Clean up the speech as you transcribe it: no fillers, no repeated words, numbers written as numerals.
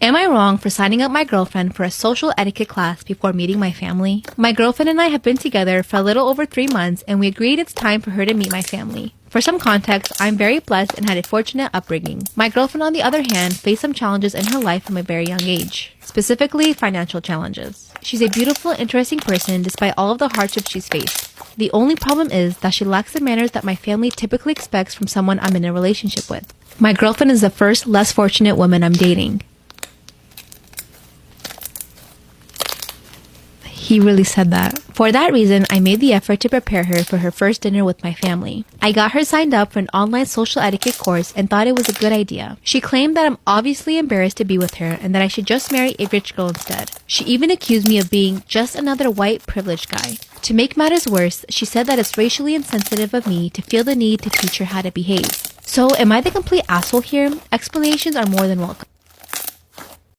Am I wrong for signing up my girlfriend for a social etiquette class before meeting my family? My girlfriend and I have been together for a little over 3 months, and we agreed it's time for her to meet my family. For some context, I'm very blessed and had a fortunate upbringing. My girlfriend, on the other hand, faced some challenges in her life from a very young age, specifically financial challenges. She's a beautiful, interesting person despite all of the hardships she's faced. The only problem is that she lacks the manners that my family typically expects from someone I'm in a relationship with. My girlfriend is the first, less fortunate woman I'm dating. He really said that. For that reason, I made the effort to prepare her for her first dinner with my family. I got her signed up for an online social etiquette course and thought it was a good idea. She claimed that I'm obviously embarrassed to be with her and that I should just marry a rich girl instead. She even accused me of being just another white privileged guy. To make matters worse, she said that it's racially insensitive of me to feel the need to teach her how to behave. So, am I the complete asshole here? Explanations are more than welcome.